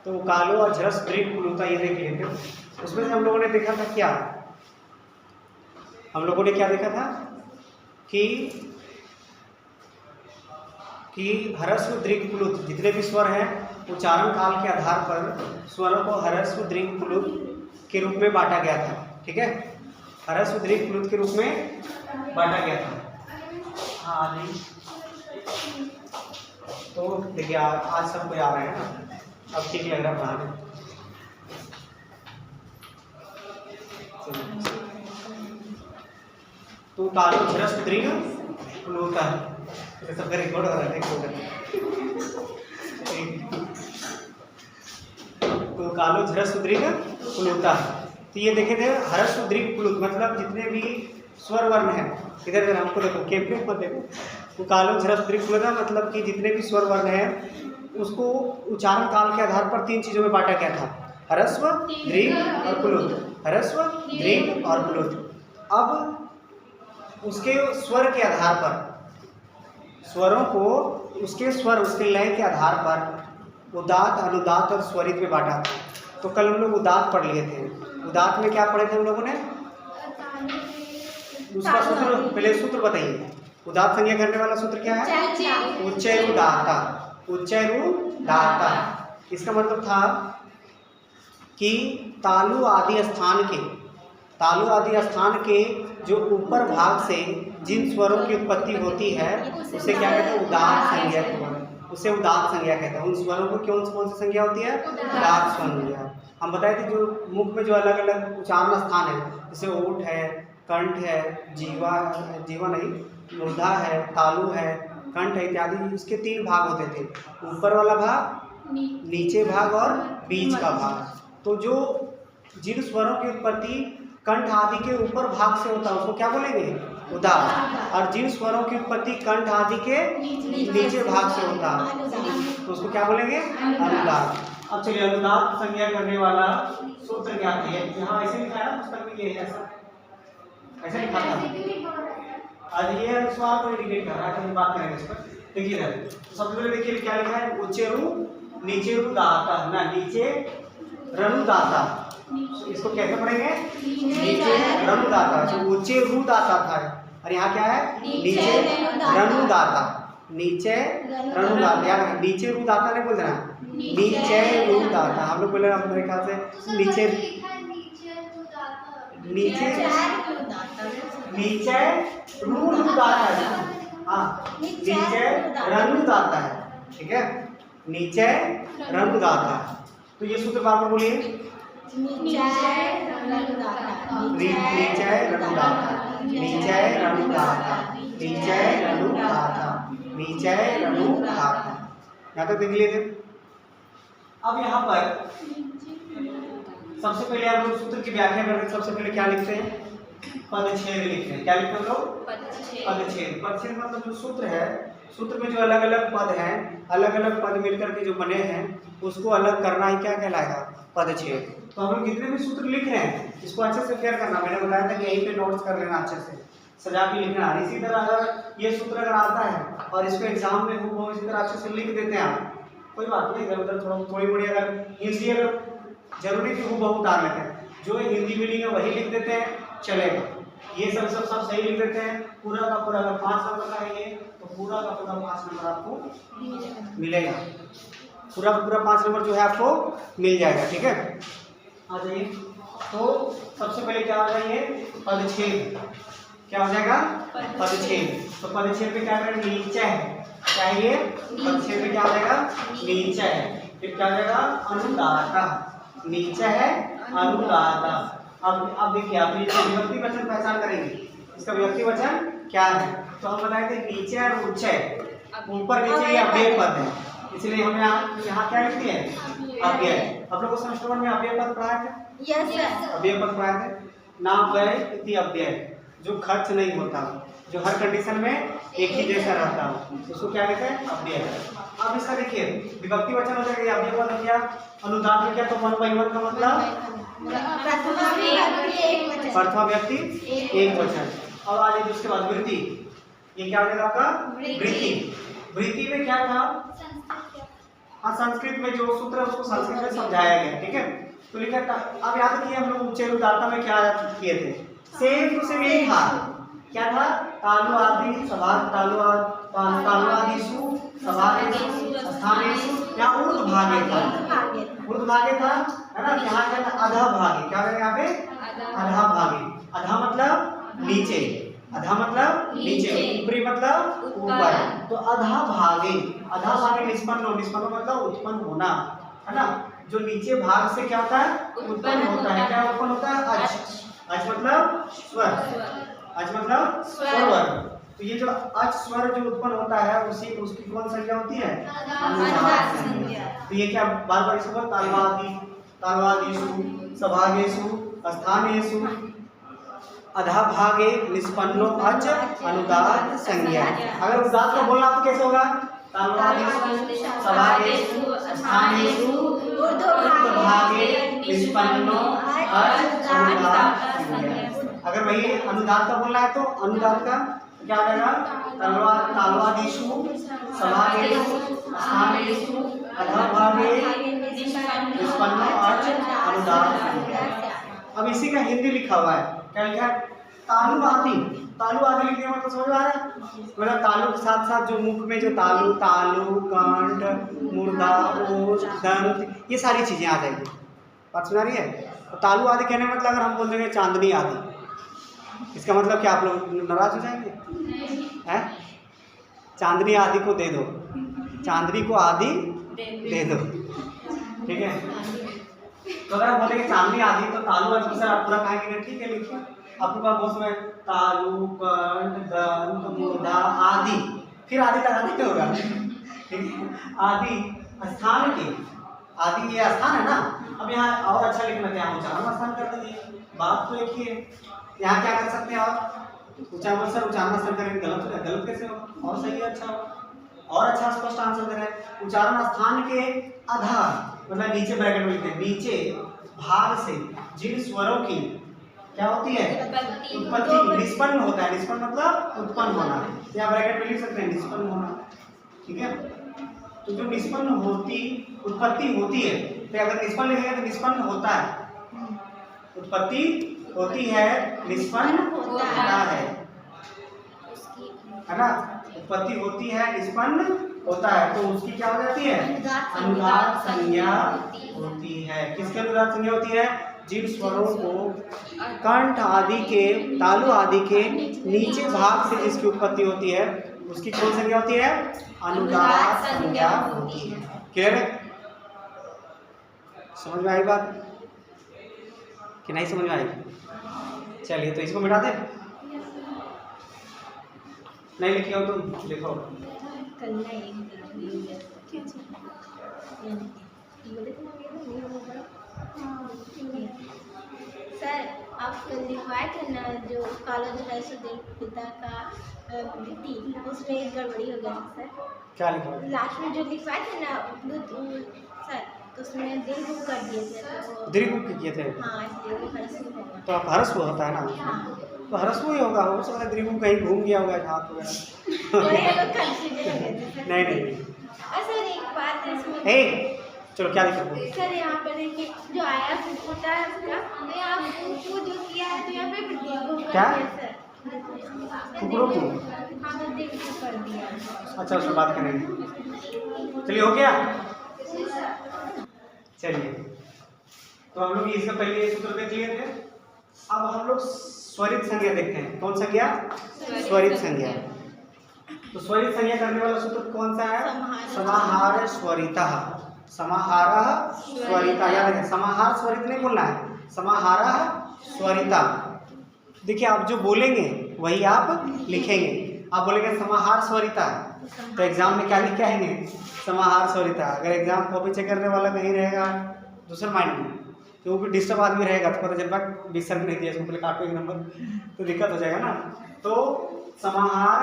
तो कालो अझरस दृढ़ प्लुता ये देख लेते हैं। उसमें से हम लोगों ने देखा था क्या, हम लोगों ने क्या देखा था कि ह्रस्व दीर्घ प्लुत जितने भी स्वर हैं उच्चारण काल के आधार पर स्वरों को ह्रस्व दीर्घ प्लुत के रूप में बांटा गया था। ठीक है, ह्रस्व दीर्घ प्लुत के रूप में बांटा गया था। हाँ नहीं, तो देखिए आज सबको आ रहे हैं ना, अब ठीक लग रहा है पढ़ाने। तो कालो ह्रस्व दीर्घ प्लुत है, सबका रिकॉर्ड हो रहा है। तो कालो ह्रस्व दीर्घ प्लुता, तो ये देखे थे ह्रस्व दीर्घ प्लुत मतलब जितने भी स्वर वर्ण हैं, इधर हमको देखो कैंपे पर देखो, तो कालो ह्रस्व दीर्घ प्लुता मतलब कि जितने भी स्वर वर्ण हैं उसको उच्चारण काल के आधार पर 3 चीज़ों में बांटा गया था, ह्रस्व दीर्घ और प्लुत, ह्रस्व दीर्घ और प्लुत। अब उसके स्वर के आधार पर स्वरों को उसके स्वर उसके लय के आधार पर उदात्त अनुदात्त और स्वरित में बांटा। तो कल हम लोग उदात्त पढ़ लिए थे। उदात्त में क्या पढ़े थे हम लोगों ने, उसका सूत्र, पहले सूत्र बताइए। उदात्त संज्ञा करने वाला सूत्र क्या है, उच्चैरुदात्ता, उच्चैरुदात्ता। इसका मतलब था कि तालु आदि स्थान के जो ऊपर भाग से जिन स्वरों की उत्पत्ति होती है उसे क्या कहते हैं, उदात्त संज्ञा, उसे उदात्त संज्ञा कहते हैं। उन स्वरों को कौन सी संज्ञा होती है, उदात्त संज्ञा। हम बताए थे जो मुख में जो अलग अलग उच्चारण स्थान है, जैसे ओठ है, कंठ है, जीवा नहीं, मूर्धा है, तालु है, कंठ है इत्यादि, इसके 3 भाग होते थे, ऊपर वाला भाग, नीचे भाग और बीच का भाग। तो जो जिन स्वरों की उत्पत्ति कंठ आदि के ऊपर भाग से होता है उसको क्या बोलेंगे, उदात्त, और जिन स्वरों की उत्पत्ति कंठ आदि के नीचे भाग से होता है तो उसको क्या बोलेंगे, अनुदात्त। अब चलिए अनुदात्त संज्ञा करने वाला सूत्र क्या है, यहाँ ऐसे लिखा है ना पुस्तक में, ये ऐसा लिखा था। आज ये अनुस्वार को इंडिकेट कर रहा है, हम बात करेंगे इस पर। देखिए सबसे पहले देखिए क्या लिखा है, उच्चेरु नीचे दाता ना, नीचे रनुदाता, इसको कैसे पढ़ेंगे, नीचे रनुदाता। जो ऊंचे रुदाता था और यहाँ क्या है, नीचे रनुदाता, नीचे रनुदाता, यार नीचे रुदाता नहीं बोल देना, नीचे रुदाता। हम लोग बोले मेरे ख्याल से नीचे रुदाता है, हाँ नीचे रनुदाता है, ठीक है, नीचे रनुदाता। तो ये सूत्र बार बार बोलिए, नीचे रनुदाता, नीचे रनुदाता, नीचे रनुदाता, नीचे रनुदाता, नीचे रनुदाता। यहाँ तक देख लिए थे। अब यहाँ पर सबसे पहले आप लोग सूत्र की व्याख्या करते, सबसे पहले क्या लिखते हैं, पदच्छेद लिखते हैं। क्या लिखते हैं हम लोग, पदच्छेद। पदच्छेद मतलब जो सूत्र है, सूत्र में जो अलग अलग पद हैं, अलग अलग पद मिलकर के जो बने हैं उसको अलग करना ही क्या कहलाएगा, पदच्छेद। तो हम लोग जितने भी सूत्र लिख रहे हैं इसको अच्छे से फेयर करना, मैंने बताया था कि यहीं पे नोट्स कर लेना, अच्छे से सजा के लिखना। इसी तरह अगर ये सूत्र अगर आता है और इसको एग्जाम में हो इसी तरह अच्छे से लिख देते हैं आप, कोई बात नहीं, इधर उधर थोड़ी बड़ी अगर हिंदी अगर जरूरी थी वो उतार लेते हैं, जो हिंदी में लिखे वही लिख देते हैं, चलेगा। ये सब सही लिख देते हैं, पूरा का पूरा अगर 5 नंबर का है ये तो पूरा का पूरा 5 नंबर आपको मिलेगा, पूरा का पूरा 5 नंबर जो है आपको मिल जाएगा, ठीक है। आ जाइए, तो सबसे पहले क्या हो जाएगा, ये पदच्छेद, क्या हो जाएगा, पदच्छेद। तो पदच्छेद पे क्या करेंगे, नीचे है, क्या है ये, पदच्छेद पे क्या हो जाएगा, नीचे है, फिर क्या हो जाएगा, अनुदाता, नीचे है अनुदाता। अब देखिए आप ये विभक्ति वचन पहचान करेंगे, इसका विभक्ति वचन क्या है। तो हम बताए थे नीचे और ऊंचे, ऊपर नीचे ये अव्यय पद है, इसलिए हम यहाँ क्या लिखते हैं, अव्यय। आप लोगों को सेमेस्टर 1 में अव्यय पद पढ़ाए थे, यस सर, अव्यय पद पढ़ाए थे, नाम व्यय इति अव्यय, जो खर्च नहीं होता, जो हर कंडीशन में एक ही जैसा रहता हो, उसको क्या कहते हैं, अव्यय। अब इसका देखिए विभक्ति वचन हो जाएगा, अव्यय पद हो गया, अनुदात में क्या, तो 1 by 1 का मतलब प्रथमा व्यक्ति एक वचन। और आ जाइए उसके बाद वृत्ति, ये क्या हो जाएगा आपका, वृत्ति। वृत्ति में क्या था, हाँ, संस्कृत में जो सूत्र है उसको संस्कृत में समझाया गया, ठीक है। तो लिखा था, अब याद रखिए हम लोग उच्चैर उदारता में क्या किए थे, सेम टू सेम यही था। क्या था, तालु आदि सभा तालु आदिषु सभागेषु स्थानेषु, यहाँ ऊर्ध्व भागे था, ऊर्ध्व भागे था, है ना। यहाँ क्या था, अधः भागे, क्या है यहाँ पे, अधः भागे। अधः मतलब नीचे, अधः मतलब नीचे, ऊपरी मतलब ऊपर। तो अधः भागे, अधः भागे निष्पन्न, निष्पन्न मतलब उत्पन्न होना, है ना। जो नीचे भाग से क्या होता है, उत्पन्न होता है। क्या उत्पन्न होता है, अच, अच मतलब स्वर, अच मतलब स्वर। तो ये जो अच स्वर जो उत्पन्न होता है उसी उसकी कौन संज्ञा होती है, अनुदात संज्ञा। तो ये क्या बार बार इसको तालवादिषु सभागेषु स्थानेषु अधा भागे निष्पन्नो अच अनुदात संज्ञा। अगर उदात को बोलना तो कैसे होगा, तालवादिषु सभागेषु स्थानेषु ऊर्ध्व भागे निष्पन्नो अच अनुदात संज्ञा। अगर वही अनुदात का बोलना है तो अनुदात का क्या हो जाएगा, तालवादिषु सभागेषु स्थानेषु अधः भागे निष्पन्नो अच अनुदात संज्ञा। अब इसी का हिंदी लिखा हुआ है, क्या लिखा है, तालु आदि। तालु आदि लिखने में तो समझ आ रहा है, मतलब तालु के साथ साथ जो मुख में जो तालु, तालु, कंठ, मुर्दा, ओज, दंत, ये सारी चीजें आ जाएगी। बात सुना रही है। तो तालु आदि कहने मतलब अगर हम बोल देंगे चांदनी आदि, इसका मतलब क्या आप लोग नाराज हो जाएंगे, हैं? चांदनी आदि को दे दो, चांदनी को आदि दे दो, ठीक है। तो अगर हम बोलेंगे चांदनी आदि तो तालु आदि सर आप पूरा कहेंगे, ठीक है लिखिए। आपके पास बहुत समय तालु, कंठ, दंत, मुर्दा आदि, फिर आदि लगाने क्या होगा, ठीक है। आदि स्थान के, आदि ये स्थान है ना। अब यहाँ और अच्छा लिखना क्या, उच्चारण स्थान कर दीजिए, बात तो एक ही है। यहाँ क्या कर सकते हैं, और उच्चारण सर उच्चारण स्थान करेंगे, गलत हो जाए, गलत कैसे हो, और सही है, अच्छा हो, और अच्छा स्पष्ट आंसर दे रहे हैं। उच्चारण स्थान के अधः मतलब नीचे ब्रैकेट में लिखते हैं, नीचे भाग से जिन स्वरों की क्या होती है, उत्पत्ति, निष्पन्न होता है। निष्पन्न मतलब उत्पन्न होना, या ब्रैकेट में लिख सकते हैं निष्पन्न होना, ठीक है। तो जो निष्पन्न होती उत्पत्ति होती है, तो अगर निष्पन्न लिखेंगे तो निष्पन्न होता है, उत्पत्ति होती है, निष्पन्न होता है ना। उत्पत्ति होती है, निष्पन्न होता है, तो उसकी क्या हो जाती है, अनुदात संज्ञा होती है। किसके अनुदात संज्ञा होती है, जिन स्वरों को कंठ आदि के, तालु आदि के नीचे भाग से जिसकी उत्पत्ति होती है उसकी कौन संज्ञा होती है, अनुदात संज्ञा होती है। क्लियर है, समझ में आई बात कि नहीं समझ में आई? चलिए तो इसको मिटा दे, नहीं लिखे हो तुम लिखो। सर आप कल लिखवाए थे ना जो काला जो पिता का बेटी, उसमें एक गड़बड़ी हो गया सर। क्या लिखा, लास्ट में जो लिखवाए थे ना सर, तो उसमें दिल बुक कर दिए थे, दिल बुक किए थे। हाँ, इसलिए वो हरसू होगा। तो आप हरसू होता है ना, हाँ। तो हरसू ही होगा, हो सकता है दिल बुक कहीं घूम गया होगा हाथ वगैरह। नहीं नहीं सर एक बात है इसमें, चलो क्या लिखा सर यहाँ पर देखिए जो आया होता है उसका, तो यहाँ वो जो किया है तो यहाँ पे दिल बुक क्या? कर दिया सर, टुकड़ों को, हाँ तो दिल बुक कर दिया। अच्छा उसमें बात करेंगे, चलिए हो गया। चलिए तो हम लोग इसका पहले सूत्र देख लिए थे, अब हम लोग स्वरित संज्ञा देखते हैं। कौन संज्ञा, स्वरित संज्ञा। तो स्वरित संज्ञा करने वाला सूत्र कौन सा है, समाहार स्वरितः, समाहार स्वरिता। याद रखें, समाहार स्वरित नहीं बोलना है, समाहार स्वरिता। देखिए आप जो बोलेंगे वही आप लिखेंगे। आप बोलेंगे समाहार स्वरिता, तो एग्जाम में क्या लिख के आएंगे, समाहार स्वरिता। अगर एग्जाम कॉपी चेक करने वाला नहीं रहेगा दूसरे माइंड में, तो वो भी डिस्टर्ब आदमी रहेगा, तो पता चलता 20 सर्क नहीं दिया इसको, पहले काटो एक नंबर, तो दिक्कत हो जाएगा ना। तो समाहार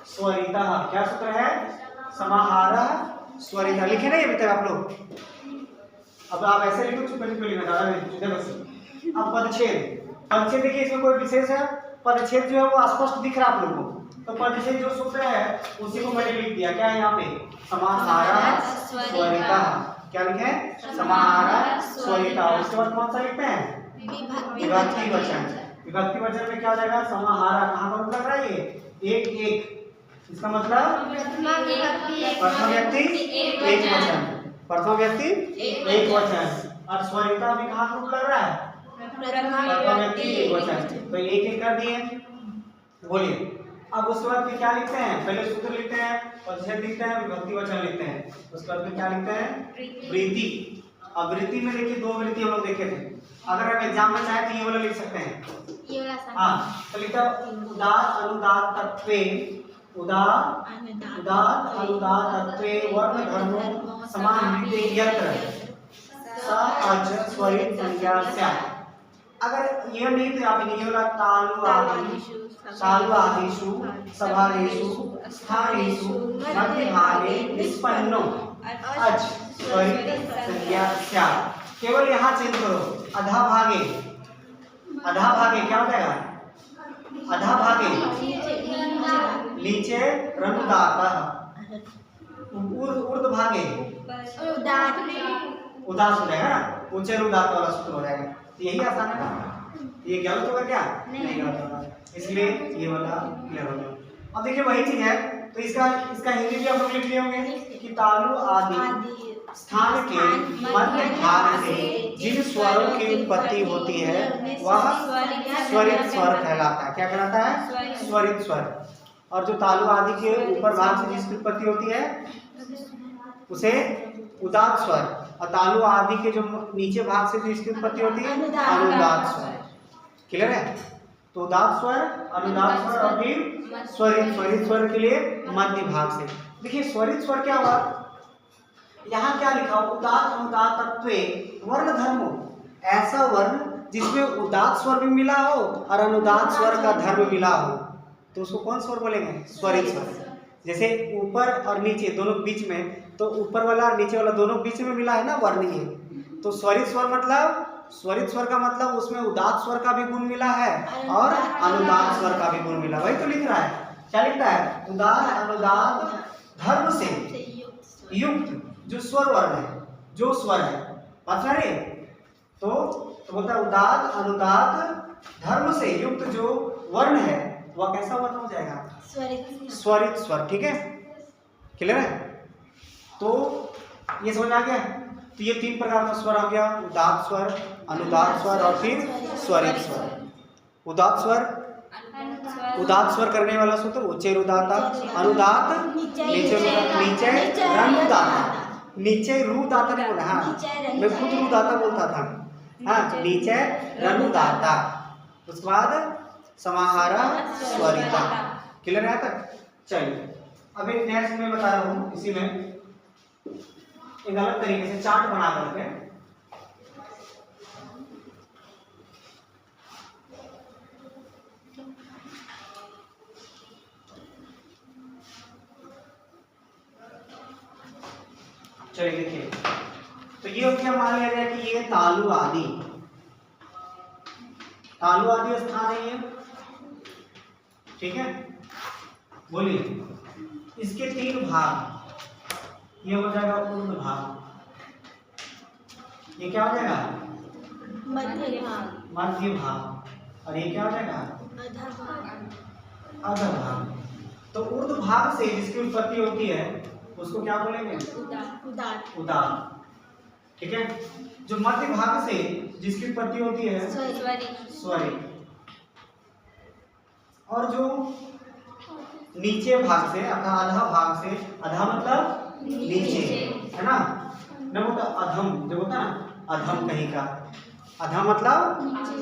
स्वरिता क्या सूत्र है, समाहार स्वरिता। लिखे नहीं अभी तक आप लोग, अब आप ऐसे लिखो, चुप लिखना ज़्यादा नहीं बस। अब पदच्छेद, पदच्छेद देखिए इसमें कोई विशेष है, परिच्छेद जो है वो स्पष्ट दिख रहा है आप लोगों को। तो परिच्छेद जो सूत्र है उसी को मैंने लिख दिया। क्या है यहाँ पे? समाहारः स्वरितः। क्या लिखे? समाहारः स्वरितः। उसके बाद कौन सा लिखते हैं? विभक्ति वचन। विभक्ति वचन में क्या हो जाएगा? समाहारः। कहाँ पर लग रहा है ये? एक एक। इसका मतलब प्रथम व्यक्ति एक वचन। प्रथम व्यक्ति एक वचन। और स्वरितः भी कहाँ पर लग रहा है? प्रथम व्यक्ति एक वचन। तो एक एक कर दिए। बोलिए अब उसके बाद फिर क्या लिखते हैं? पहले सूत्र लिखते हैं, परिच्छेद लिखते हैं, विभक्ति वचन लिखते हैं। उसके बाद फिर क्या लिखते हैं? वृत्ति। अब वृत्ति में देखिए दो वृत्ति हम लोग देखे थे। अगर आप एग्जाम में चाहे तो ये वाला लिख सकते हैं। हाँ तो लिखा उदात अनुदात तत्वे। उदात अनुदात तत्वे वर्ण धर्मो समानृते यत्र स अच स्वरित संज्ञा स्यात्। अगर ये नहीं तो आप ये वाला तालु आदिषु सभारेषु स्थानेषु मध्यभागे निष्पन्नो अच स्वरित संज्ञा स्यात्। केवल यहाँ चेंज करो। अधा भागे क्या हो जाएगा? अधा भागे नीचे रनुदातः। ऊर्ध्व भागे उदास हो जाएगा ना, ऊंचे रुदात वाला सूत्र हो जाएगा। यही आसान है ना? ये गलत होगा क्या? नहीं गलत होगा। इसलिए ये वाला क्लियर हो गया। अब देखिए वही चीज है तो इसका हिंदी भी आप लोग लिख लिए होंगे कि तालु आदि स्थान के मध्य भाग से जिन स्वरों की उत्पत्ति होती है वह स्वरित स्वर कहलाता है। क्या कहलाता है? स्वरित स्वर। और जो तालु आदि के ऊपर भाग से जिसकी उत्पत्ति होती है उसे उदात स्वर। और तालु आदि के जो नीचे भाग से जिसकी उत्पत्ति होती है अनुदात स्वर। क्लियर है? तो उदात स्वर, अनुदात स्वर और फिर स्वरित स्वर के लिए मध्य भाग से। देखिए स्वरित स्वर क्या हुआ? यहाँ क्या लिखा? उदात अनुदात तत्वे वर्ण धर्मो। ऐसा वर्ण जिसमें उदात स्वर भी मिला हो और अनुदात स्वर का धर्म मिला हो तो उसको कौन स्वर बोलेंगे? स्वरित स्वर। जैसे ऊपर और नीचे दोनों बीच में, तो ऊपर वाला और नीचे वाला दोनों बीच में मिला है ना वर्ण ये। तो स्वरित स्वर का मतलब उसमें उदात स्वर का भी गुण मिला है और अनुदात स्वर का भी गुण मिला। वही तो लिख रहा है। क्या लिखता है? उदात अनुदात धर्म से युक्त जो स्वर वर्ण है, जो स्वर है। बात समझ रहे? तो बोलता है उदात अनुदात धर्म से युक्त जो वर्ण है वह कैसा वर्ण हो जाएगा? स्वरित स्वर। ठीक है? क्लियर है? तो ये समझ आ गया। तो ये तीन प्रकार का स्वर आ गया: उदात स्वर, अनुदात स्वर और फिर स्वरित स्वर। उदात स्वर करने वाला सूत्र उच्चैर उदाता। अनुदात नीचे रनुदाता। नीचे रुदाता नहीं बोला। हाँ मैं खुद रुदाता बोलता था। हाँ नीचे रनुदाता। उसके बाद समाहारः स्वरितः। क्लियर है तक? चलिए अब एक नेक्स्ट में बता रहा हूँ। इसी में एक अलग तरीके से चार्ट बना करके चलिए देखिए। तो ये हो गया, मान लिया जाए कि ये तालु आदि स्थान है ये। ठीक है? बोलिए इसके तीन भाग। ये हो जाएगा ऊर्ध्व भाग। ये क्या हो जाएगा? मध्य भाग। और ये क्या हो जाएगा? अधः भाग। तो ऊर्ध्व भाग से जिसकी उत्पत्ति होती है उसको क्या बोलेंगे? उदात। ठीक है? जो मध्य भाग से जिसकी उत्पत्ति होती है स्वरित। और जो नीचे भाग से अर्थात आधा भाग से, आधा मतलब नीचे, है ना? न होता अधम, जो होता है ना अधम कहीं का, अधम मतलब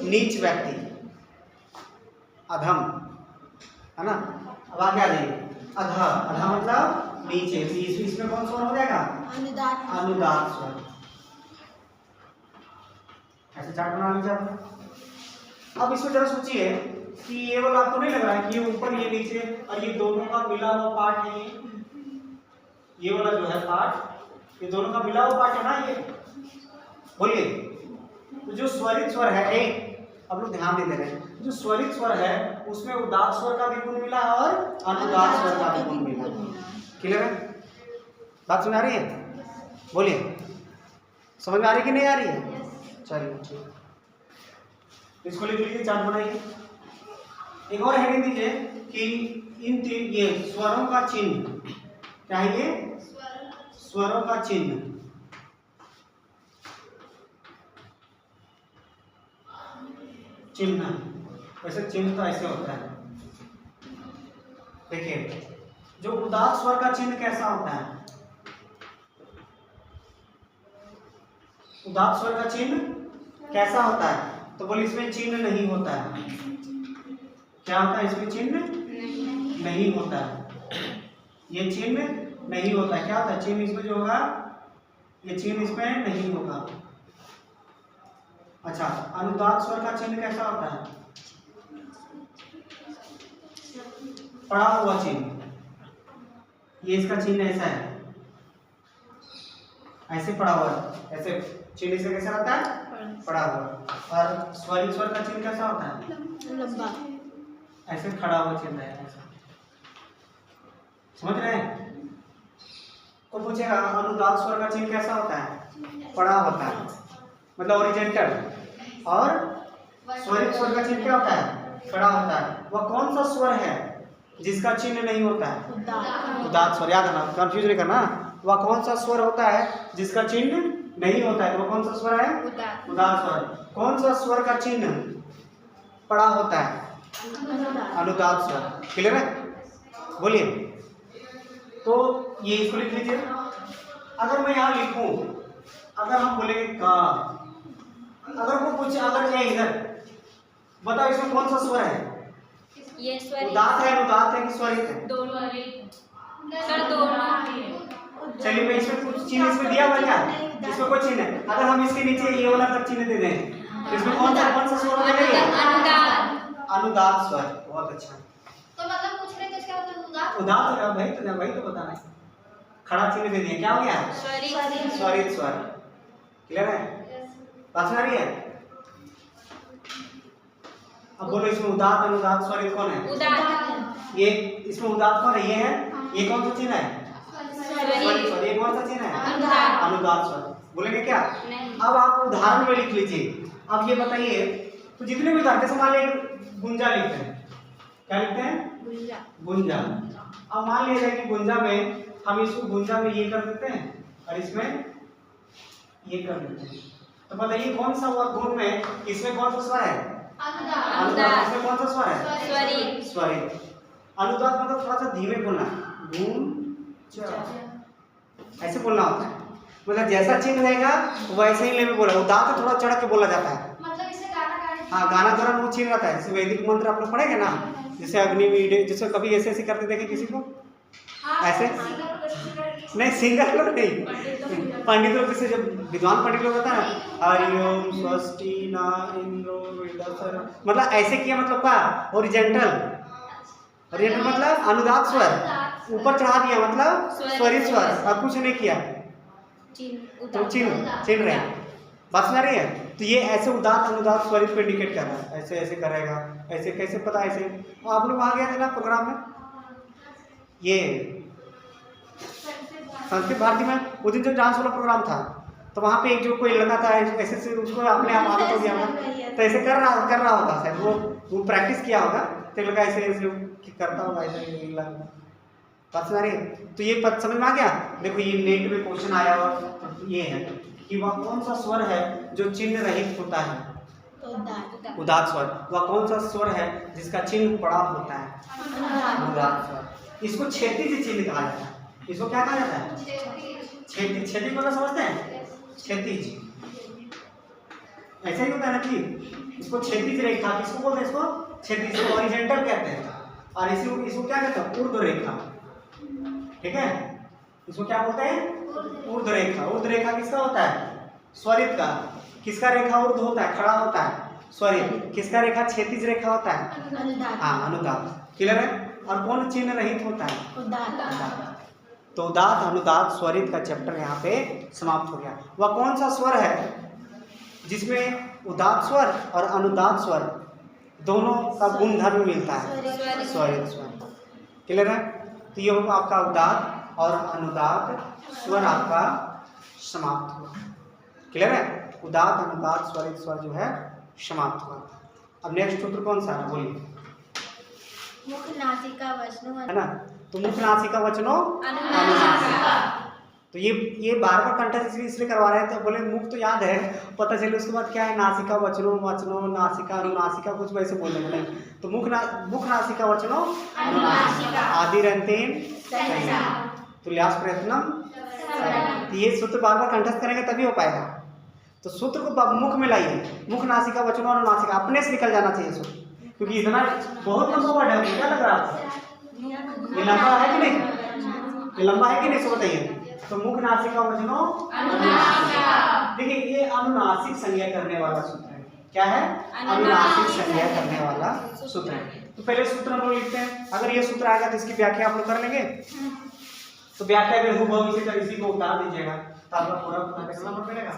नीच व्यक्ति, अधम, है ना? अब आगे आ जाइए। अधा मतलब नीचे। इसमें कौन स्वर हो जाएगा? अनुदात स्वर। ऐसे चार्ट बना लीजिए आप। अब इसको जरा सोचिए कि ये वाला आपको नहीं लग रहा है कि ये ऊपर ये नीचे और ये दोनों का मिला हुआ पार्ट है। ये वाला जो है पार्ट, ये दोनों का मिला हुआ पार्ट है ना ये। बोलिए तो जो स्वरित स्वर है एक, अब लोग ध्यान नहीं दे रहे हैं। जो स्वरित स्वर है उसमें उदात्त स्वर का भी गुण मिला और अनुदात्त स्वर का भी गुण मिला। क्लियर है? बात समझ आ रही है? बोलिए, समझ में आ रही कि नहीं आ रही है? चलिए ठीक, इसको लिख लीजिए, चार्ट बनाइए। एक और हेडिंग दीजिए कि इन तीन ये स्वरों का चिन्ह, क्या है ये? स्वरों का चिन्ह। चिन्ह, वैसे चिन्ह तो ऐसे होता है। देखिए, जो उदात्त स्वर का चिन्ह कैसा होता है? उदात्त स्वर का चिन्ह कैसा होता है? तो बोले इसमें चिन्ह नहीं होता है। क्या होता है इसमें? चिन्ह नहीं होता है। ये चिन्ह नहीं होता है। क्या होता है? चिन्ह इसमें जो होगा, ये चिन्ह इसमें नहीं होगा। अच्छा, अनुदात्त स्वर का चिन्ह कैसा होता है? पड़ा हुआ चिन्ह। ये इसका चिन्ह ऐसा है, ऐसे पड़ा हुआ है, ऐसे चिन्ह से कैसा रहता है? पड़ा हुआ। और स्वरित स्वर का चिन्ह कैसा होता है? लंबा, ऐसे खड़ा हुआ चिन्ह है, ऐसा। समझ रहे हैं? को पूछेगा अनुदात्त स्वर का चिन्ह कैसा होता है? पड़ा होता है, मतलब ओरिजेंटल। और स्वरित स्वर का चिन्ह क्या होता है? खड़ा होता है। वह कौन सा स्वर है जिसका चिन्ह नहीं होता है? उदात्त स्वर। याद रखना, कंफ्यूज नहीं करना। वह कौन सा स्वर होता है जिसका चिन्ह नहीं होता है? तो वह कौन सा स्वर है? उदात्त स्वर। कौन सा स्वर का चिन्ह पड़ा होता है? अनुदात्त स्वर। क्लियर है? बोलिए। तो ये इसको लिख लीजिए। अगर मैं यहाँ लिखूं, अगर हम बोलेंगे का, अगर वो कुछ अगर है इधर, बताओ इसमें कौन सा स्वर है? ये स्वर उदात्त है, अनुदात्त है कि स्वरित है? दोनों सर, दोनों। चलिए, मैं इसमें कुछ चिन्ह इसमें दिया हुआ क्या? इसमें कोई चिन्ह है? अगर हम इसके नीचे ये वाला सब चिन्ह दे दें, तो इसमें कौन सा स्वर हो जाएगा? अनुदात्त स्वर। बहुत अच्छा। तो मतलब पूछ रहे थे इसका मतलब उदात्त? उदात्त है भाई, वही तो बताना है। खड़ा चिन्ह दे दिया, क्या हो गया? स्वरित स्वर। क्लियर है? बात समझ आ रही है? अब बोलो इसमें उदात्त, अनुदात्त, स्वरित कौन है? उदात्त। ये इसमें उदात्त कौन है? ये है। ये कौन सा चिन्ह है? स्वरित स्वर। ये कौन सा चिन्ह है? अनुदात्त स्वर। बोलेंगे क्या? अब आप उदाहरण में लिख लीजिए। अब ये बताइए, तो जितने भी उदाहरण, जैसे मान लीजिए गुंजा लिखते हैं, क्या लिखते हैं? गुंजा। अब मान लीजिए कि गुंजा में हम इसको गुंजा में ये कर देते हैं और इसमें ये कर देते हैं, तो बताइए कौन सा हुआ गुण में? इसमें कौन सा स्वर है? अनुदात्त। इसमें कौन सा स्वर है? स्वरित। स्वरित। अनुदात्त मतलब थोड़ा सा धीमे बोलना, गुण ऐसे बोलना होता है। मतलब जैसा चिन्ह रहेगा वैसे ही लेवल बोला। उदात्त थोड़ा चढ़ के बोला जाता है। मतलब इसे गाना गाने। हाँ, गाना दौरान वो चिन्ह रहता है। जैसे वैदिक मंत्र आप लोग पढ़ेंगे ना, जैसे अग्निवीर, जैसे कभी ऐसे ऐसे करते देखे किसी को? ऐसे नहीं, सिंगर लोग नहीं, पंडित लोग। जैसे जब विद्वान पंडित लोग होता है, हरिओम स्वस्ति ना इंद्रो वेदसर, मतलब ऐसे किया, मतलब क्या? ओरिजेंटल। ओरिजेंटल मतलब अनुदात्त स्वर ऊपर चढ़ा दिया, मतलब स्वरित स्वर, और कुछ नहीं किया, तो चिन्ह रहे। बात समझ रही है? तो ये ऐसे उदात्त, अनुदात्त, स्वरित को इंडिकेट कर रहा है। ऐसे ऐसे करेगा, ऐसे कैसे पता? ऐसे आप लोग वहाँ गए थे ना प्रोग्राम में, ये संस्कृत भारती में उस दिन जो डांस वाला प्रोग्राम था, तो वहाँ पे एक जो कोई लड़का था ऐसे से, उसको अपने आप आदत हो गया होगा, तो ऐसे कर रहा होगा शायद, वो प्रैक्टिस किया होगा, तो लड़का ऐसे ऐसे करता होगा, ऐसे बात समझ रही है? तो ये समझ में आ गया। देखो ये नेट में क्वेश्चन आया और ये है कि वह कौन सा स्वर है जो चिन्ह रहित होता है? उदात्त स्वर। वह कौन सा स्वर है जिसका चिन्ह पड़ा होता है? अनुदात्त स्वर। इसको क्षैतिज चिन्ह कहा जाता है। इसको क्या कहा जाता है? क्षैतिज। क्षैतिज मतलब समझते हैं? क्षैतिज ऐसा ही होता है ना कि इसको क्षैतिज रेखा, किसको बोलते हैं? इसको क्षैतिज, इसको हॉरिजॉन्टल कहते हैं। और इसको क्या कहते हैं? ऊर्ध्व रेखा। ठीक है, इसको क्या बोलते हैं? ऊर्ध्व रेखा। ऊर्ध्व रेखा किसका होता है? स्वरित का। किसका रेखा ऊर्ध्व होता है? खड़ा होता है, स्वरित। किसका रेखा क्षैतिज रेखा होता है? हाँ, अनुदात्त। क्लियर है? और कौन चिन्ह रहित होता है? उदात्त। तो उदात्त, अनुदात्त, स्वरित का चैप्टर यहाँ पे समाप्त हो गया। वह कौन सा स्वर है जिसमें उदात्त स्वर और अनुदात्त स्वर दोनों का गुण धर्म मिलता है, स्वरित स्वर। क्लियर है? तो ये होगा आपका उदात्त और अनुदात्त स्वर आपका समाप्त हुआ। क्लियर है? उदात्त अनुदात्त स्वरित स्वर जो है समाप्त हुआ। अब नेक्स्ट सूत्र कौन सा है, बोलिए। मुख नासिका वचनो है ना, तो मुख नासिका वचनो अनुनासिका। तो ये बार बार कंठस्थ इसलिए करवा रहे हैं, तो बोले मुख तो याद है, पता चले उसके बाद क्या है, नासिका वचनो वचनो नासिका अनुनासिका कुछ वैसे बोल देंगे नहीं। तो मुख नासिका वचनो अनुनासिका आदि रंतेन तुल्यास प्रयत्नम। तो ये सूत्र बार बार कंठस्थ करेंगे तभी हो पाएगा। तो सूत्र को मुख में लाइए, मुख नासिका वचनो अनुनासिका, अपने से निकल जाना चाहिए सूत्र, क्योंकि इतना बहुत लंबा वर्ड है। क्या लग रहा है आपको, ये लंबा है कि नहीं, ये लंबा है कि नहीं, सो बताइए। तो मुख नासिका वचनो अनुनासिका, देखिए ये अनुनासिक संज्ञा करने वाला सूत्र है। क्या है? अनुनासिक संज्ञा करने वाला सूत्र है। तो पहले सूत्र हम लोग लिखते हैं। अगर ये सूत्र आएगा तो इसकी व्याख्या आप लोग कर लेंगे। तो व्याख्या में हूबहू इसी तरह इसी को उतार दीजिएगा तो आपका पूरा करना पड़ेगा।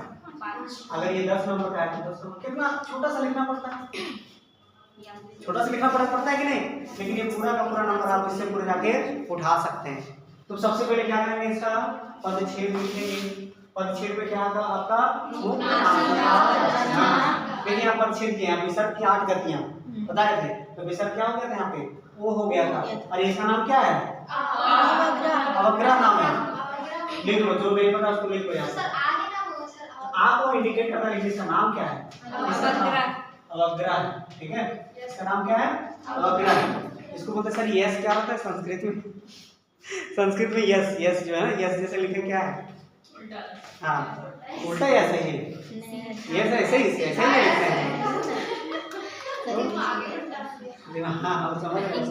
अगर ये 10 नंबर का है तो 10 नंबर कितना छोटा सा लिखना पड़ता है, छोटा सा लिखना पड़ता है कि नहीं, लेकिन ये पूरा का पूरा नंबर आप इससे पूरे जाके उठा सकते हैं। तो सबसे पहले क्या करेंगे, इसका पदच्छेद लिखेंगे। पदच्छेद में क्या होगा आपका मुख नासिका। देखिए यहाँ पदच्छेद किया, विसर्ग की 8 गतियां बताए थे, तो विसर्ग क्या हो गया था यहाँ पे, वो हो गया था। और इसका नाम क्या है, अवग्रह नाम है। लिख लो, जो नहीं पता उसको लिख लो यहाँ। आपको इंडिकेट करना है इसका नाम क्या है, अवग्रह। ठीक है, इसका नाम क्या है, अवग्रह। इसको बोलते सर यस क्या होता है संस्कृत में, संस्कृत में यस, यस जो है ना, यस जैसे लिखे क्या है, हाँ उल्टा यस है, ये यस ऐसे ही नहीं लिखते हैं। हाँ समझ रहे हैं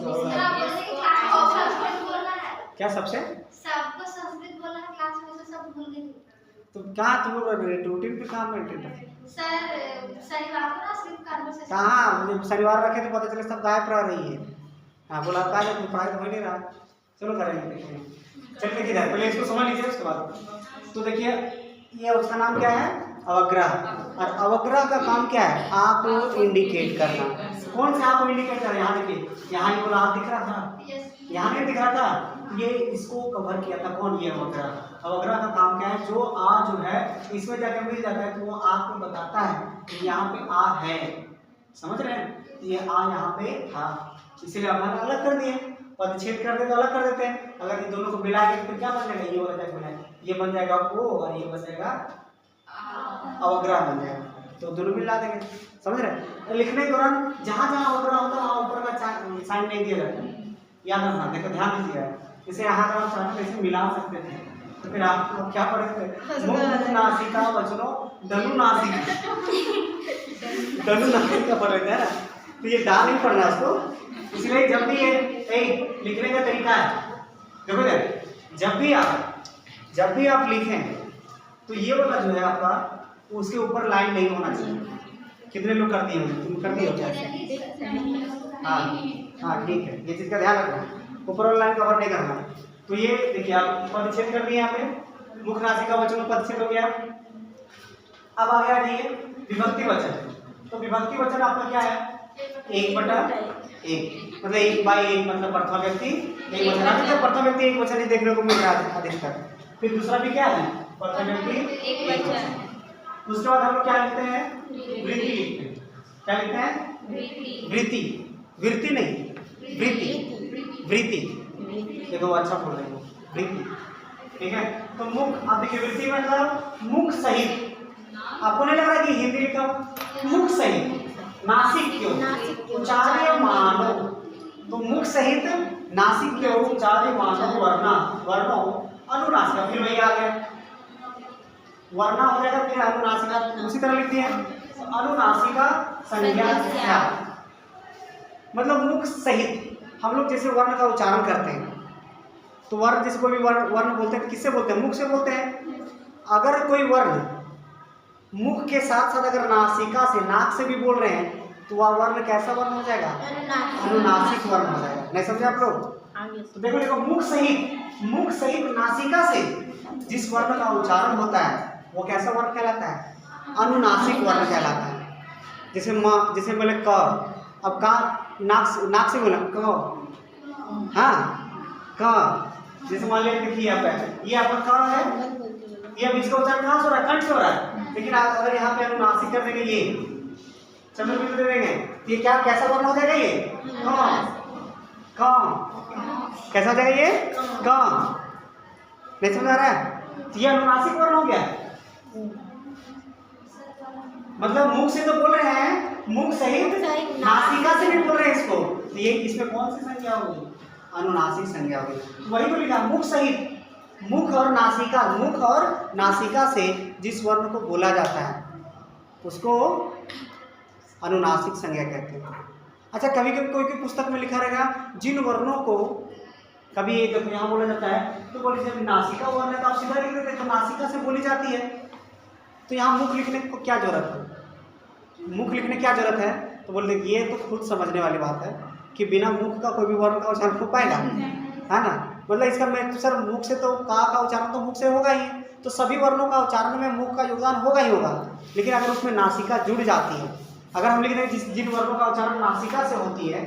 क्या, सबसे सबको संस्कृत बोलना क्लास में से सब भूल गए। तो क्या तुम लोग रूटीन पे काम मेंटेन करते सर शनिवार को ना सिर्फ कन्वर्सेशन कहाँ, मुझे शनिवार रखे तो पता चले सब गायब रह रही है। हाँ बोला क्या है, पढ़ाई तो हो नहीं रहा, चलो करेंगे देखिए। चलिए किधर पहले इसको समझ लीजिए, उसके बाद तो देखिए ये उसका नाम क्या है, अवग्रह। और अवग्रह का काम क्या है, आप इंडिकेट करना। कौन से आप इंडिकेट कर रहे हैं, यहाँ देखिए, यहाँ ये बोला आप दिख रहा था, यहाँ नहीं दिख रहा था, ये इसको कवर किया था कौन, ये अवग्रह। अवग्रह का काम क्या है, जो आ जो है इसमें जाकर मिल जाता है तो वो आपको बताता है कि यहाँ पे आ है, समझ रहे हैं, ये आ यहाँ पे था, इसीलिए अपन अलग कर दिए। पदच्छेद कर दे तो अलग कर देते हैं। अगर इन दोनों को मिला के तो क्या बन जाएगा, ये वाला जाएगा, ये बन जाएगा ओ और ये बन जाएगा अवग्रह बन जाएगा, तो दोनों मिला देंगे, समझ रहे हैं। लिखने के दौरान जहाँ जहाँ अवग्रह होता है वहाँ ऊपर का साइन नहीं दिया जाता, याद रखना, देखो ध्यान दीजिएगा। जैसे यहाँ अगर आप चाहते थे इसे मिला सकते थे, तो फिर आप लोग क्या पढ़े थे, मुख नासिका वचनो धनुनासिका, धनुनासिका पढ़ रहे थे ना, तो ये डा नहीं पढ़ना उसको। इसलिए जब भी ये लिखने का तरीका है, देखो जब भी आप लिखें तो ये वाला जो है आपका उसके ऊपर लाइन नहीं होना चाहिए। कितने लोग करती हैं, तुम करती हो क्या? हाँ हाँ ठीक है, ये चीज़ का ध्यान रखना, ऊपर वाला लाइन कवर नहीं करना। तो ये देखिए आप पदच्छेद कर दिए, यहाँ पे मुख नासिका वचन पदच्छेद हो गया। अब आ गया ये विभक्ति वचन। तो विभक्ति वचन आपका क्या है, 1/1, मतलब 1/1 मतलब प्रथम व्यक्ति एक वचन। अभी तक प्रथम व्यक्ति एक वचन ही देखने को मिल रहा है अधिकतर। फिर दूसरा भी क्या है, प्रथम व्यक्ति एक वचन। उसके बाद हम लोग क्या लिखते हैं, वृत्ति लिखते हैं। क्या लिखते हैं, वृत्ति, वृत्ति नहीं वृत्ति, वृत्ति देखो अच्छा बोल रहे हो, वृत्ति। ठीक है, तो मुख, आप देखिए वृत्ति मतलब मुख सहित। आपको नहीं लग रहा कि हिंदी लिखा मुख सहित, नासिक क्यों उच्चार्य मानो, तो मुख सहित नासिक क्यों उच्चार्य मानो वर्णो अनुनासिका। फिर वही आ गया वर्णा हो जाएगा, फिर अनुनासिका उसी तरह लिखती है, अनुनासिका संज्ञा, मतलब मुख सहित। हम लोग जैसे वर्ण का उच्चारण करते हैं तो वर्ण, जिसको भी वर्ण बोलते हैं, किससे बोलते हैं, मुख से बोलते हैं। अगर कोई वर्ण मुख के साथ साथ अगर नासिका से, नाक से भी बोल रहे हैं तो वह वर्ण कैसा वर्ण हो जाएगा, अनुनासिक वर्ण हो जाएगा। नहीं समझे आप लोग? तो देखो मुख सहित नासिका से जिस वर्ण का उच्चारण होता है वो कैसा वर्ण कहलाता है, अनुनासिक वर्ण कहलाता है। जैसे जैसे बोले क, अब का नाक से बोला क, हाँ क। जैसे मान लिया देखिए यहाँ पे ये आपका क है, ये अब इसका उच्चारण कहाँ से हो रहा है, कंठ से हो रहा है। लेकिन अगर यहाँ पे अनुनासिक कर देंगे, ये चंद्र बिंदु दे देंगे, ये क्या कैसा वर्ण हो जाएगा, ये क, कैसा हो जाएगा ये क। नहीं समझ आ रहा है, तो ये अनुनासिक वर्ण हो गया। मतलब मुख से तो बोल रहे हैं, मुख सहित नासिका से भी बोल रहे हैं इसको, तो ये इसमें कौन सी संज्ञा होगी, अनुनासिक संज्ञा होगी। वही तो लिखा मुख सहित, मुख और नासिका से जिस वर्ण को बोला जाता है उसको अनुनासिक संज्ञा कहते हैं। अच्छा, कभी कभी कोई पुस्तक में लिखा रहेगा जिन वर्णों को कभी ये देखो यहाँ बोला जाता है, तो बोले जब नासिका वर्ण है तो आप सीधा लिख देते, तो नासिका से बोली जाती है, तो यहाँ मुख लिखने को क्या जरूरत है, मुख लिखने क्या जरूरत है, तो बोलते ये तो खुद समझने वाली बात है कि बिना मुख का कोई भी वर्ण का उच्चारण हो पाएगा, है ना। मतलब इसका मैं सर मुख से तो का उच्चारण तो मुख से होगा ही, तो सभी वर्णों का उच्चारण में मुख का योगदान होगा ही होगा। लेकिन अगर उसमें नासिका जुड़ जाती है, अगर हम लिख रहे हैं जिन वर्णों का उच्चारण नासिका से होती है,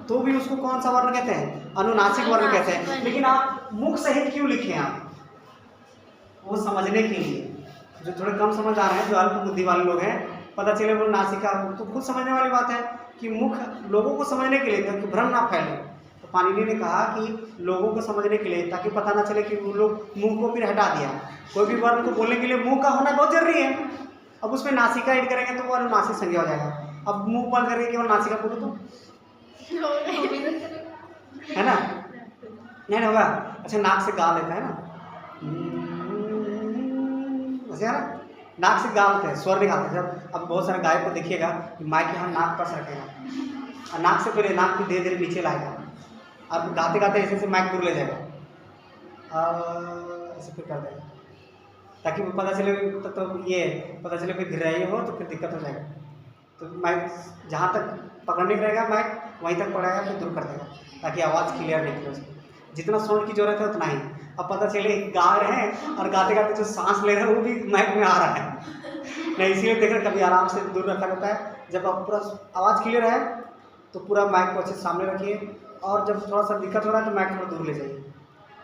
तो भी उसको कौन सा वर्ण कहते हैं, अनुनासिक वर्ण कहते हैं। लेकिन आप मुख सहित क्यों लिखे आप, वो समझने के लिए, जो थोड़े कम समझ आ रहे हैं, जो अल्प बुद्धि वाले लोग हैं, पता चले वो नासिका, तो खुद समझने वाली बात है कि मुख लोगों को समझने के लिए, ताकि भ्रम ना फैले। तो पाणिनि ने कहा कि लोगों को समझने के लिए, ताकि पता ना चले कि वो लोग मुंह को फिर हटा दिया। कोई भी वर्ण को बोलने के लिए मुंह का होना बहुत जरूरी है। अब उसमें नासिका ऐड करेंगे तो वो अनुनासिक संज्ञा हो जाएगा। अब मुंह बंद करके केवल नासिका बोलो तो है ना, नहीं होगा। अच्छा, नाक से गा लेता है ना, वैसे है ना, नाक से गा लेते हैं, स्वर निकालते हैं। जब अब बहुत सारे गायक को देखिएगा माइक यहाँ नाक पर रखेगा, और नाक से पहले नाक भी धीरे धीरे नीचे लाएगा, और गाते गाते ऐसे माइक दूर ले जाएगा, ऐसे फिर कर देगा, ताकि वो पता चले, तो ये पता चले कोई गिर रही हो तो फिर दिक्कत हो जाएगा। तो माइक जहाँ तक पकड़ने का रहेगा माइक वहीं तक पड़ेगा, फिर दूर कर देगा, ताकि आवाज़ क्लियर निकले उसकी। जितना साउंड की जरूरत है उतना ही। अब पता चले गा रहे हैं और गाते गाते जो सांस ले रहे हैं वो भी माइक में आ रहा है, नहीं, इसीलिए देख रहे कभी आराम से दूर रखा जाता है। जब आप पूरा आवाज़ क्लियर है तो पूरा माइक को अच्छे से सामने रखिए, और जब थोड़ा सा दिक्कत हो रहा है तो माइक थोड़ा दूर ले जाइए।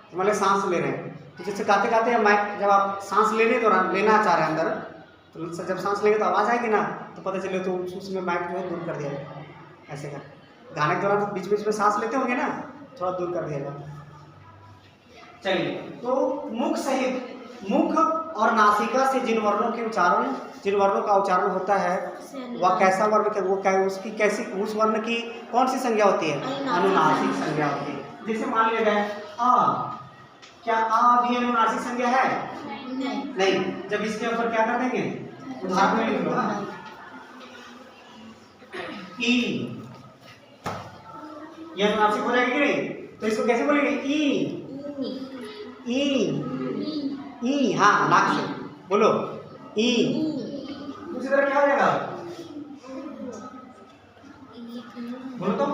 तो मान लें सांस ले रहे हैं, तो जैसे गाते गाते या माइक जब आप सांस लेने दौरान लेना चाह रहे हैं अंदर, तो जब सांस लेंगे तो आवाज़ आएगी ना, तो पता चले तो उसमें माइक जो है दूर कर दिया जाएगा। ऐसे कर गाने के दौरान तो बीच बीच में सांस लेते होंगे ना, थोड़ा दूर कर दिया जाएगा। चलिए, तो मुख सहित, मुख और नासिका से जिन वर्णों का उच्चारण होता है वह कैसा वर्ण, वो क्या, उसकी कैसी, उस वर्ण की कौन सी संज्ञा होती है, अनुनासिक संज्ञा होती है। जैसे मान लिया जाए आ, क्या आ भी अनुनासिक संज्ञा है, नहीं। जब इसके ऊपर क्या कर देंगे, उदाहरण में लिख लो, ई, ये अनुनासिक हो जाएगी कि नहीं, तो इसको कैसे बोलेंगे, ई, ई, हाँ, नाक से बोलो ई। दूसरी तरह क्या हो जाएगा, बोलो तो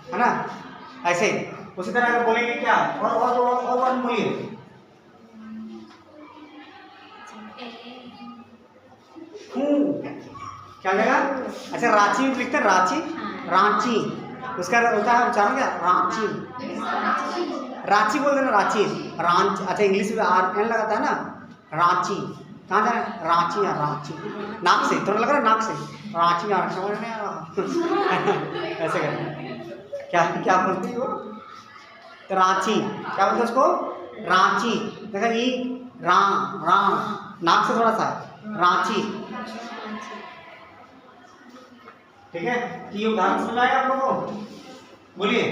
है ना, ऐसे। उसी तरह अगर बोलेंगे क्या, और वर्ण बोलिए, क्या हो जाएगा। अच्छा, रांची लिखते हैं, रांची, उसका होता है उच्चारण क्या, रांची, रांची बोल देना, रांची। अच्छा, इंग्लिश में आर एन लगाता है ना, रांची, कहाँ जा रहे हैं, रांची, या रांची, नाक से, थोड़ा लग रहा है नाक से, रांची, या समझ नहीं आ रहा ऐसे करना। क्या बोलती है वो, तो रांची, क्या बोलते हैं उसको, रांची। देखा, ई, राम, नाक से थोड़ा सा, रांची, ठीक है। कि ये उदाहरण समझ आया आप लोगों को, बोलिए,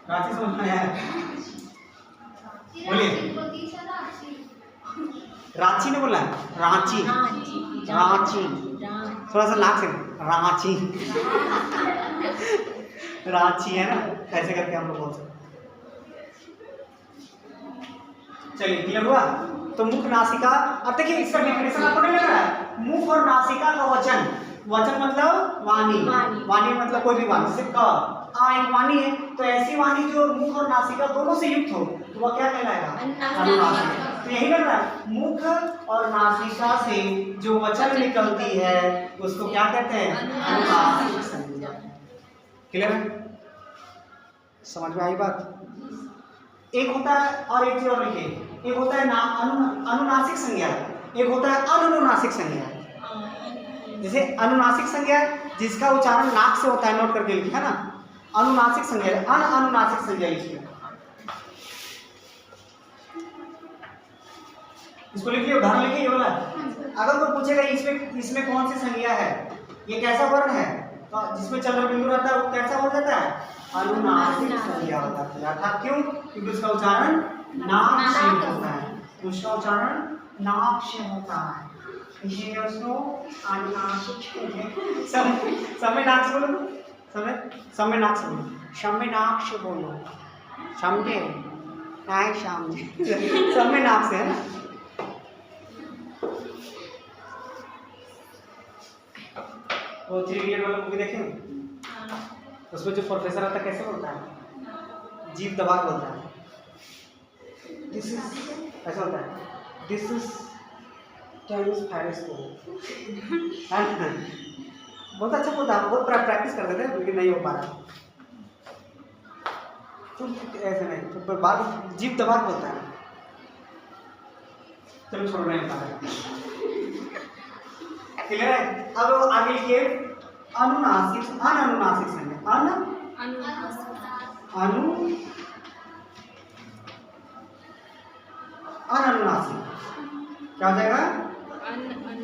रांची समझ में आया, बोलिए, रांची ने बोला, रांची, थोड़ा सा नाक से, रांची, रांची है ना, ऐसे करके हम लोग बोल सकते। चलिए, क्लियर हुआ। तो मुख नासिका, अब देखिए इसका डेफिनेशन आपको नहीं लग रहा है। मुख और नासिका का वचन मतलब वाणी, वाणी मतलब कोई भी वाणी, जैसे क, आ एक वाणी है, तो ऐसी वाणी जो मुख और नासिका दोनों से युक्त हो तो वह क्या कहलाएगा? अनुनासिक। तो यही लग रहा है, मुख और नासिका से जो वचन निकलती है उसको क्या कहते हैं? अनुनासिक संज्ञा। क्लियर है? समझ में आई बात? एक होता है, और एक चीज और लिखिए, एक होता है अनुनासिक संज्ञा, एक होता है अननुनासिक संज्ञा। जैसे अनुनासिक संज्ञा जिसका उच्चारण नाक से होता है, नोट करके लिखिए, है ना। अनुनासिक संज्ञा, अनुनासिक संज्ञा लिखिए, इसको लिखिए, उदाहरण लिखिए ये वाला। अगर कोई पूछेगा इसमें कौन सी संज्ञा है, ये कैसा वर्ण है, तो जिसमें चंद्र बिंदु रहता है वो कैसा हो जाता है? अनुनासिक संज्ञा होता है। अर्थात क्यों? क्योंकि उसका उच्चारण नाक से होता है, उसका उच्चारण नाक से होता है, इसलिए उसको अनुनासिक। समय नाक से बोलो, समय नाक से बोलो, समय नाक से बोलो, समझे? नहीं समझे? समय नाक से, है ना। वो 3 इडियट वाला मूवी देखे? उसमें जो प्रोफेसर आता है कैसे बोलता है? जीभ दबा के बोलता है, दिस इज, ऐसा होता है, this is Chinese fire school. बहुत अच्छा बोलता है, बहुत प्रैक्टिस करते थे लेकिन नहीं हो पा रहा। तो ऐसे नहीं, तो बात जीभ दबा के बोलता है। चलो छोड़ नहीं पा रहा। क्लियर है? अब आगे लिखिए अनुनासिक, अननुनासिक संज्ञा, अननुनासिक क्या हो जाएगा?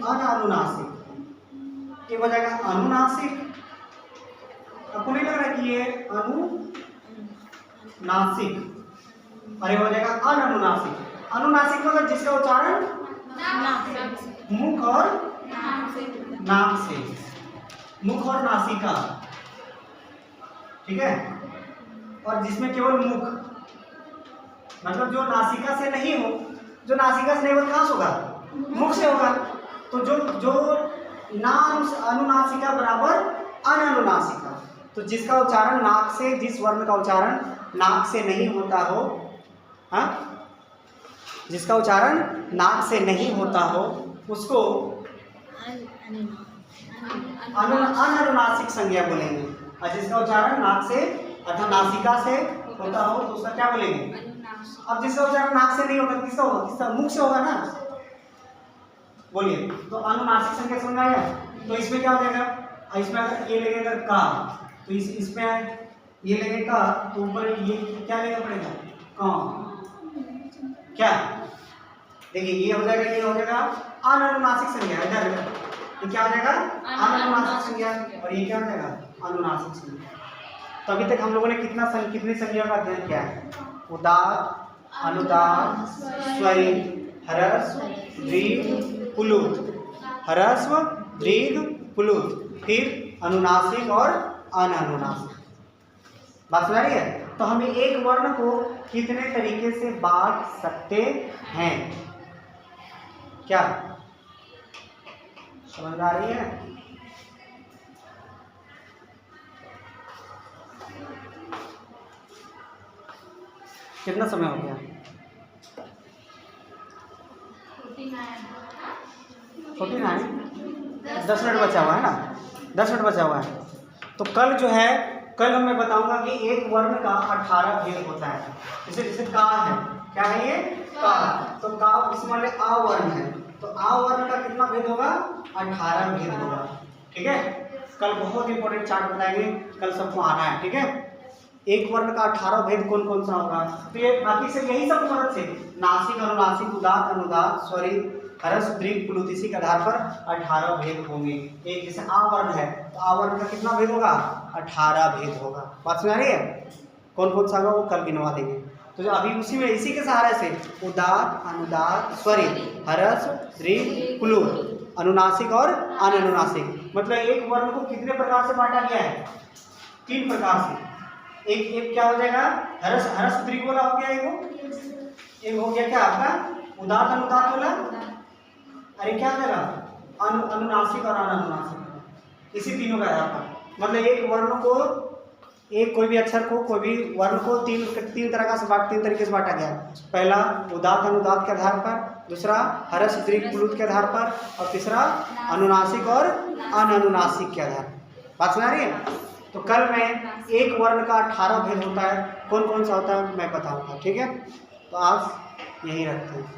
अननुनासिक। ये हो जाएगा अनुनासिक। आपको नहीं लग रहा कि ये अनुनासिक, और ये हो जाएगा अननुनासिक। अनुनासिक मतलब जिसका उच्चारण मुख और नाक से, मुख और नासिका, ठीक है। और जिसमें केवल मुख, मतलब जो नासिका से नहीं हो, जो नासिका से नहीं हो कहाँ से होगा? मुख से होगा। तो जो अनुनासिका बराबर अननुनासिका, तो जिसका उच्चारण नाक से, जिस वर्ण का उच्चारण नाक से नहीं होता हो, हाँ, जिसका उच्चारण नाक से नहीं होता हो उसको अननुनासिक संज्ञा बोलेंगे, और जिसका उच्चारण नाक से अर्थात नासिका से होता हो तो उसका क्या बोलेंगे? अब जिसका उच्चारण नाक से नहीं होता किसका होगा? किसका? मुख से होगा ना। बोलिए, तो अनुनासिक संज्ञा समझ आया? तो इसमें क्या हो जाएगा? इसमें अगर ये लगेगा का, तो इसमें ये लगेगा, तो ऊपर ये क्या लेना पड़ेगा? क्या? देखिए ये हो जाएगा, ये हो जाएगा अननुनासिक संज्ञा। इधर ये क्या हो जाएगा? अननुनासिक संज्ञा, और ये क्या हो जाएगा? अनुनासिक संज्ञा। तो अभी तक हम लोगों ने कितनी संज्ञा का अध्ययन किया है? उदात्त, अनुदात्त, स्वरित, ह्रस्व, दीर्घ, पुलुत, ह्रस्व, दीर्घ, पुलुत, फिर अनुनासिक और अननुनासिक। बात समझ रही है? तो हम एक वर्ण को कितने तरीके से बांट सकते हैं? क्या समझ आ रही है? कितना समय हो गया? 49। 10 मिनट बचा हुआ है ना, 10 मिनट बचा हुआ है। तो कल जो है, कल मैं बताऊंगा कि एक वर्ण का 18 भेद होता है। जैसे का है, क्या है ये? का। तो का इसमें आ वर्ण है, तो आ वर्ण का कितना भेद होगा? 18 भेद होगा। ठीक है, कल बहुत इंपॉर्टेंट चार्ट बताएंगे, कल सबको आना है। ठीक है, एक वर्ण का 18 भेद कौन कौन सा होगा? तो ये बाकी से यही सब मदद से नासिक, अनुनासिक, उदात्त, अनुदात्त, स्वरित, ह्रस्व, दीर्घ, पुलुत, इसी के आधार पर 18 भेद होंगे। एक जैसे आ वर्ण है, तो आ वर्ण का कितना भेद होगा? 18 भेद होगा। बात समझ आ रही है? कौन कौन सा होगा वो कल गिनवा देंगे। तो जो अभी उसी में, इसी के सहारे से उदात्त, अनुदात्त, स्वरित, ह्रस्व, दीर्घ, पुलुत, अनुनासिक और अननुनासिक, मतलब एक वर्ण को कितने प्रकार से बांटा गया है? 3 प्रकार से। एक क्या हो जाएगा? ह्रस्व, दीर्घ वाला हो गया, एक हो गया क्या आपका? उदात्त, अनुदात्त वाला। अरे क्या हो जाएगा? अनुनासिक और अननुनासिक, इसी तीनों का आधार पर। मतलब एक वर्ण को एक कोई भी अक्षर को, कोई भी वर्ण को तीन तरीके से बांटा गया है। पहला उदात्त अनुदात्त के आधार पर, दूसरा हरस दीर्घ प्लुत के आधार पर, और तीसरा अनुनासिक और अननुनासिक के आधार पर। बात समझ आ रही है? तो कल में एक वर्ण का 18 भेद होता है, कौन कौन सा होता है मैं बताऊंगा, ठीक है? तो आप यही रखते हैं।